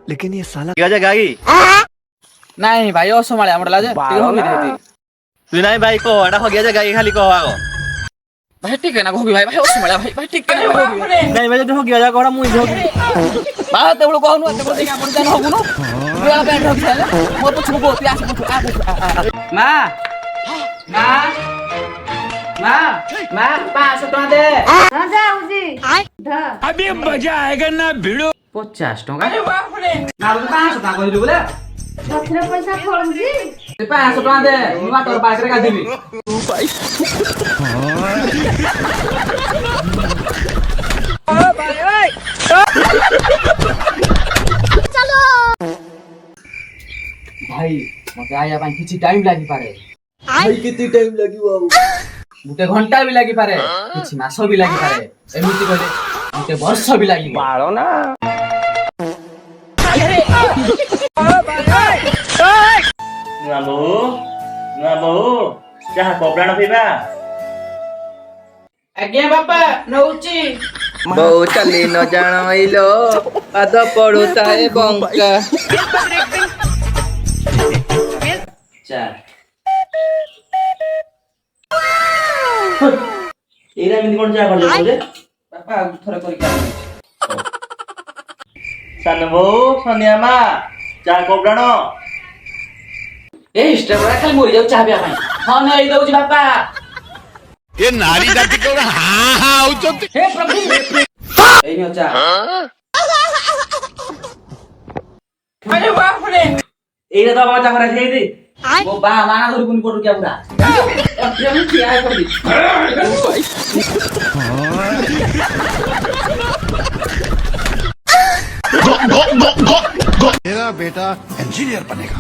लेकिन ये साला गाई नहीं भाई ओ सोमाले हमर लाजे ठीक हो गई तू नहीं भाई को एटा हो गया गाई खाली कहो आगो भाई ठीक है ना होगी भाई ओ सोमाले भाई ठीक है ना होगी नहीं भाई तो हो गया कोड़ा मुई होगी बाहर ते बोलो कहनु ते बोलो देखा अपन जान होगु नो बुआ बैंड हो गया मो तो छुबो प्यास मो आ मां मां मां मां 500 टका दे हां जाऊजी ध अभी मजा आएगा ना भिड़ो 50 टका अरे बाप रे ना 500 टका कहलु बोले पथरे पैसा खोलजी 500 टका दे नुआ तोर बाइक रे का देबी तू भाई ओ भाई ओए चलो भाई मते आया ପାଇଁ କିଛି ଟାଇମ ଲାଗି ପାରେ भाई कितनी टाइम लगी बाबू गुटे घंटा भी लागि पारे କିଛି ମାସ ବି ଲାଗି ପାରେ ଏମିତି କହିଲେ ଗୁଟେ ବର୍ଷ ବି ଲାଗିବ बाळो ना नुआ बहु चाह कपड़ा पीबा आज्ञा बापा नउची बहु चली न जाणइलो पाद पडुताए बंका चार एरा मिंदी कोन जा कर ले बापा थोड़ा करी का सन बहु सोनिया मा चाह कपड़ा ए स्टेबरा खाली मरि जाउ चाह बिया ପାଇଁ हां नै दउची बापा ये नारी जाति को हाँ हाँ उचत हे प्रभु ए नो चाह अरे बाप रे एरा तो बाबा चाह रहे थे वो बा माना धरि कुनी पटु क्या पूरा प्रेम किया है कर मेरा बेटा इंजीनियर बनेगा